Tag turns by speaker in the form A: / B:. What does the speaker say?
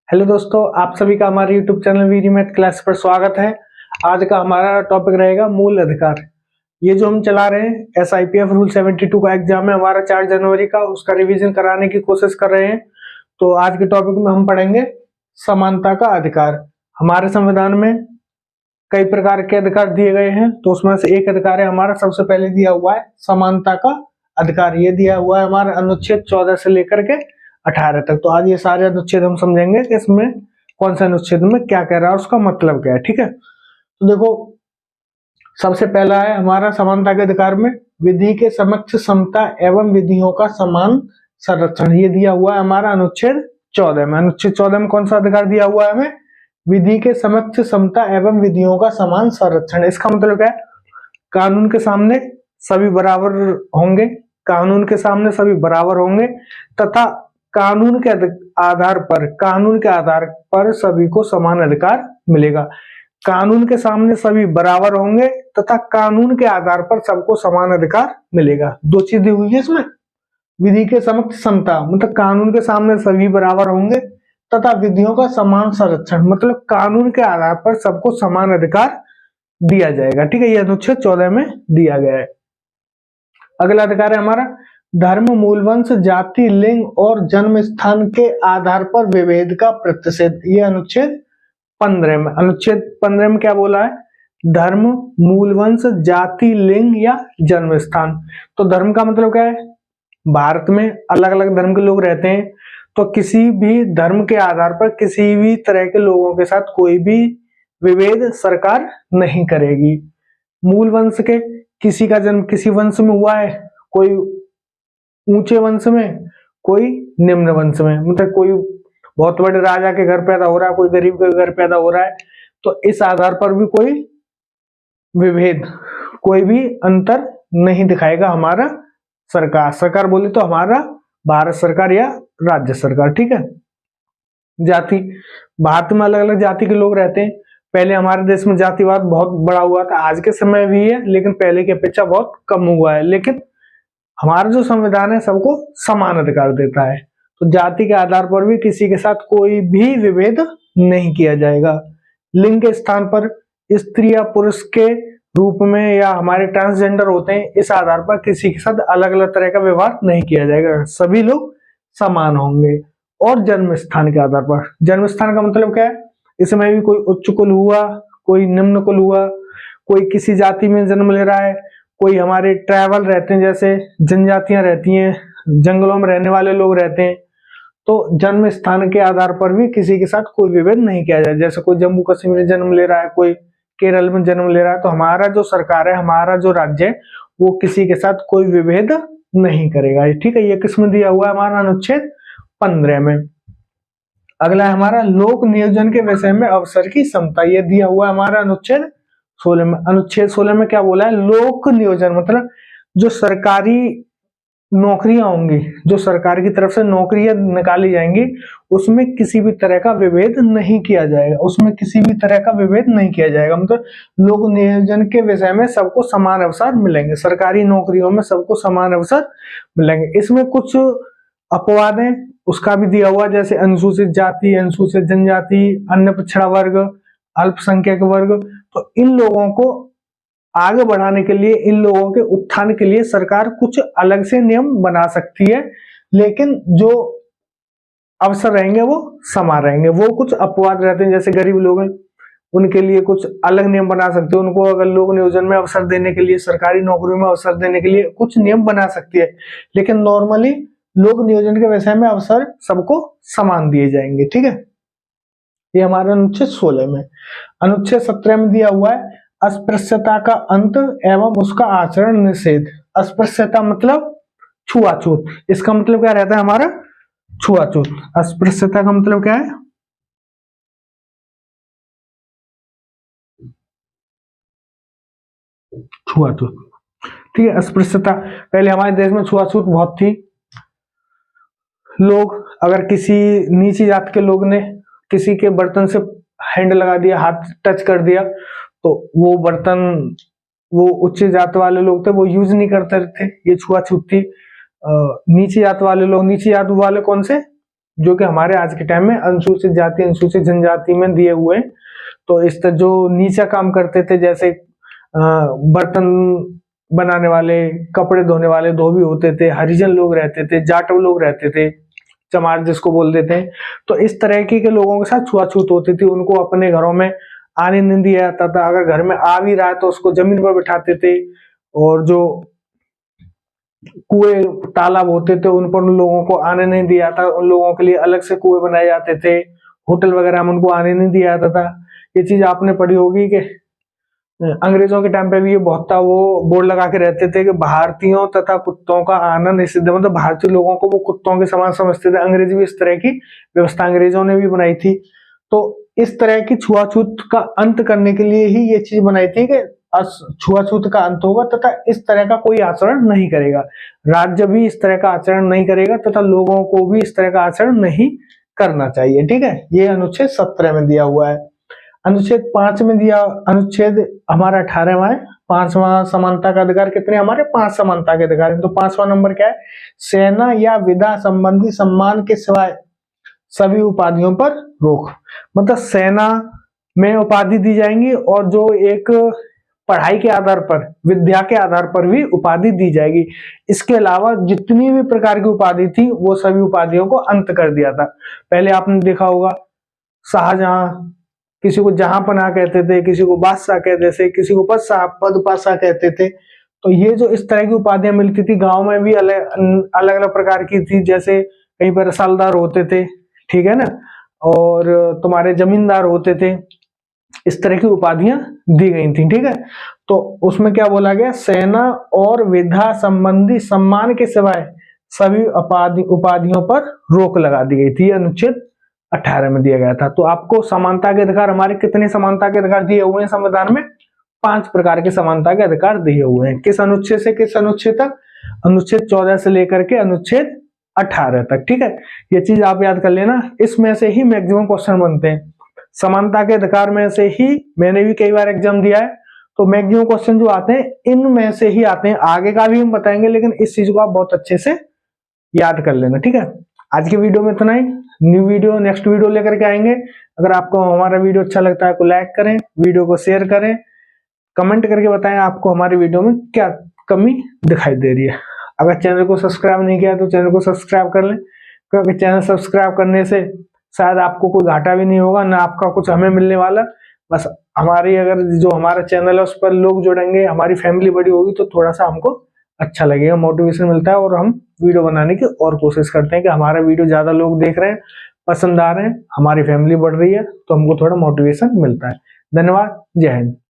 A: Hello दोस्तों, आप सभी का हमारे YouTube channel Veeri math class पर स्वागत है। आज का हमारा टॉपिक रहेगा मूल अधिकार। ये जो हम चला रहे हैं SIPF रूल 72 का एग्जाम है हमारा 4 जनवरी का, उसका रिवीजन कराने की कोशिश कर रहे हैं। तो आज के टॉपिक में हम पढ़ेंगे समानता का अधिकार। हमारे संविधान में कई प्रकार के अधिकार दिए गए हैं, तो उसमें से एक अधिकार है हमारा सबसे पहले दिया हुआ है समानता का अधिकार। ये दिया हुआ है हमारा अनुच्छेद 14 से लेकर के 18 तक। तो आज ये सारे अनुच्छेद हम समझेंगे कि इसमें कौन सा अनुच्छेद में क्या कह रहा है, उसका मतलब क्या है। ठीक है, तो देखो सबसे पहला है हमारा समानता के अधिकार में विधि के समक्ष समता एवं विधियों का समान संरक्षण। ये दिया हुआ है हमारा अनुच्छेद 14 में। अनुच्छेद 14 में कौन सा अधिकार दिया हुआ है हमें? विधि के समक्ष समता एवं विधियों का समान संरक्षण। इसका मतलब क्या है? कानून के सामने सभी बराबर होंगे, कानून के सामने सभी बराबर होंगे तथा कानून के आधार पर सभी को समान अधिकार मिलेगा। कानून के सामने सभी बराबर होंगे तथा कानून के आधार पर सबको समान अधिकार मिलेगा। दो चीजें हुई है इसमें। विधि के समक्ष समता मतलब कानून के सामने सभी बराबर होंगे तथा विधियों का समान संरक्षण मतलब कानून के आधार पर सबको समान अधिकार दिया जाएगा। ठीक है, यह अनुच्छेद 14 में दिया गया है। अगला अधिकार है हमारा धर्म, मूलवंश, जाति, लिंग और जन्म स्थान के आधार पर विभेद का प्रतिषेध। ये अनुच्छेद 15 में। अनुच्छेद 15 में क्या बोला है? धर्म, मूलवंश, जाति, लिंग या जन्म स्थान। तो धर्म का मतलब क्या है? भारत में अलग अलग धर्म के लोग रहते हैं, तो किसी भी धर्म के आधार पर किसी भी तरह के लोगों के साथ कोई भी विभेद सरकार नहीं करेगी। मूल वंश के किसी का जन्म किसी वंश में हुआ है, कोई ऊंचे वंश में, कोई निम्न वंश में, मतलब कोई बहुत बड़े राजा के घर पैदा हो रहा है, कोई गरीब के घर पैदा हो रहा है, तो इस आधार पर भी कोई विभेद, कोई भी अंतर नहीं दिखाएगा हमारा सरकार बोले तो हमारा भारत सरकार या राज्य सरकार। ठीक है। जाति, भारत में अलग अलग जाति के लोग रहते हैं। पहले हमारे देश में जातिवाद बहुत बड़ा हुआ था, आज के समय भी है, लेकिन पहले की अपेक्षा बहुत कम हुआ है। लेकिन हमारा जो संविधान है सबको समान अधिकार देता है, तो जाति के आधार पर भी किसी के साथ कोई भी विभेद नहीं किया जाएगा। लिंग के स्थान पर स्त्री या पुरुष के रूप में या हमारे ट्रांसजेंडर होते हैं, इस आधार पर किसी के साथ अलग अलग तरह का व्यवहार नहीं किया जाएगा, सभी लोग समान होंगे। और जन्म स्थान के आधार पर, जन्म स्थान का मतलब क्या है? इसमें भी कोई उच्च कुल हुआ, कोई निम्न कुल हुआ, कोई किसी जाति में जन्म ले रहा है, कोई हमारे ट्राइबल रहते हैं, जैसे जनजातियां रहती हैं, जंगलों में रहने वाले लोग रहते हैं, तो जन्म स्थान के आधार पर भी किसी के साथ कोई विभेद नहीं किया जाए। जैसे कोई जम्मू कश्मीर में जन्म ले रहा है, कोई केरल में जन्म ले रहा है, तो हमारा जो सरकार है, हमारा जो राज्य है, वो किसी के साथ कोई विभेद नहीं करेगा। ठीक है, ये किसमें दिया हुआ है? हमारा अनुच्छेद 15 में। अगला है हमारा लोक नियोजन के विषय में अवसर की समता। ये दिया हुआ है हमारा अनुच्छेद 16 में। अनुच्छेद 16 में क्या बोला है? लोक नियोजन मतलब जो सरकारी नौकरियां होंगी, जो सरकार की तरफ से नौकरियां निकाली जाएंगी, उसमें किसी भी तरह का विभेद नहीं किया जाएगा, उसमें किसी भी तरह का विभेद नहीं किया जाएगा। मतलब लोक नियोजन के विषय में सबको समान अवसर मिलेंगे, सरकारी नौकरियों में सबको समान अवसर मिलेंगे। इसमें कुछ अपवाद है, उसका भी दिया हुआ, जैसे अनुसूचित जाति, अनुसूचित जनजाति, अन्य पिछड़ा वर्ग, अल्पसंख्यक वर्ग। तो इन लोगों को आगे बढ़ाने के लिए, इन लोगों के उत्थान के लिए सरकार कुछ अलग से नियम बना सकती है, लेकिन जो अवसर रहेंगे वो समान रहेंगे। वो कुछ अपवाद रहते हैं, जैसे गरीब लोग हैं, उनके लिए कुछ अलग नियम बना सकते हैं। उनको अगर लोक नियोजन में अवसर देने के लिए, सरकारी नौकरियों में अवसर देने के लिए कुछ नियम बना सकती है, लेकिन नॉर्मली लोक नियोजन के विषय में अवसर सबको समान दिए जाएंगे। ठीक है, ये हमारा अनुच्छेद 16 में। अनुच्छेद 17 में दिया हुआ है अस्पृश्यता का अंत एवं उसका आचरण निषेध। अस्पृश्यता मतलब छुआछूत। इसका मतलब क्या रहता है हमारा? छुआछूत। अस्पृश्यता का मतलब क्या है? छुआछूत। ठीक है, अस्पृश्यता, पहले हमारे देश में छुआछूत बहुत थी। लोग अगर किसी नीची जात के लोग ने किसी के बर्तन से हैंड लगा दिया, हाथ टच कर दिया, तो वो बर्तन वो उच्च जात वाले लोग थे वो यूज नहीं करते थे, ये छुआछूत थी। नीची जात वाले लोग, नीची जात वाले कौन से? जो कि हमारे आज के टाइम में अनुसूचित जाति अनुसूचित जनजाति में दिए हुए हैं। तो इस तरह जो नीचा काम करते थे, जैसे बर्तन बनाने वाले, कपड़े धोने वाले धोबी होते थे, हरिजन लोग रहते थे, जाटव लोग रहते थे, चमार जिसको बोल देते हैं। तो इस तरह के लोगों के साथ छुआछूत होती थी, उनको अपने घरों में आने नहीं दिया जाता था। अगर घर में आ भी रहा है तो उसको जमीन पर बिठाते थे, और जो कुएं तालाब होते थे उन पर उन लोगों को आने नहीं दिया था। उन लोगों के लिए अलग से कुएं बनाए जाते थे, होटल वगैरह में उनको आने नहीं दिया जाता था। ये चीज आपने पढ़ी होगी कि अंग्रेजों के टाइम पे भी ये बहुत था, वो बोर्ड लगा के रहते थे कि भारतीयों तथा कुत्तों का आना निषिद्ध, मतलब भारतीय लोगों को वो कुत्तों के समान समझते थे। अंग्रेज भी इस तरह की व्यवस्था अंग्रेजों ने भी बनाई थी। तो इस तरह की छुआछूत का अंत करने के लिए ही ये चीज बनाई थी कि छुआछूत का अंत होगा तथा इस तरह का कोई आचरण नहीं करेगा, राज्य भी इस तरह का आचरण नहीं करेगा तथा लोगों को भी इस तरह का आचरण नहीं करना चाहिए। ठीक है, ये अनुच्छेद 17 में दिया हुआ है। अनुच्छेद 5 में दिया, अनुच्छेद हमारा 18वां है। 5वां समानता का अधिकार, कितने हमारे 5 समानता के अधिकार है। तो 5वां नंबर क्या है, सेना या विधा संबंधी सम्मान के सिवाय सभी उपाधियों पर रोक। मतलब सेना में उपाधि दी जाएंगी और जो एक पढ़ाई के आधार पर, विद्या के आधार पर भी उपाधि दी जाएगी। इसके अलावा जितनी भी प्रकार की उपाधि थी वो सभी उपाधियों को अंत कर दिया था। पहले आपने देखा होगा शाहजहां, किसी को जहांपना कहते थे, किसी को बादशाह कहते थे, किसी को पदपाशा कहते थे। तो ये जो इस तरह की उपाधियां मिलती थी, गांव में भी अलग अलग प्रकार की थी। जैसे कहीं पर रसालदार होते थे, ठीक है ना, और तुम्हारे जमींदार होते थे। इस तरह की उपाधियां दी गई थी। ठीक है, तो उसमें क्या बोला गया, सेना और विधा संबंधी सम्मान के सिवाय सभी उपाधियों पर रोक लगा दी गई थी। अनुच्छेद 18 में दिया गया था। तो आपको समानता के अधिकार, हमारे कितने समानता के अधिकार दिए हुए हैं संविधान में, 5 प्रकार के समानता के अधिकार दिए हुए हैं। किस अनुच्छेद से किस अनुच्छेद तक, अनुच्छेद 14 से लेकर के अनुच्छेद 18 तक। ठीक है, ये चीज आप याद कर लेना। इसमें से ही मैक्सिमम क्वेश्चन बनते हैं, समानता के अधिकार में से ही। मैंने भी कई बार एग्जाम दिया है, तो मैक्सिमम क्वेश्चन जो आते हैं इनमें से ही आते हैं। आगे का भी हम बताएंगे, लेकिन इस चीज को आप बहुत अच्छे से याद कर लेना। ठीक है, आज की वीडियो में इतना ही। न्यू वीडियो, नेक्स्ट वीडियो लेकर के आएंगे। अगर आपको हमारा वीडियो अच्छा लगता है तो लाइक करें, वीडियो को शेयर करें, कमेंट करके बताएं आपको हमारी वीडियो में क्या कमी दिखाई दे रही है। अगर चैनल को सब्सक्राइब नहीं किया तो चैनल को सब्सक्राइब कर लें, क्योंकि चैनल सब्सक्राइब करने से शायद आपको कोई घाटा भी नहीं होगा, ना आपका कुछ हमें मिलने वाला। बस हमारी, अगर जो हमारा चैनल है उस पर लोग जुड़ेंगे, हमारी फैमिली बड़ी होगी, तो थोड़ा सा हमको अच्छा लगेगा, मोटिवेशन मिलता है, और हम वीडियो बनाने की और कोशिश करते हैं कि हमारा वीडियो ज्यादा लोग देख रहे हैं, पसंद आ रहे हैं, हमारी फैमिली बढ़ रही है, तो हमको थोड़ा मोटिवेशन मिलता है। धन्यवाद, जय हिंद।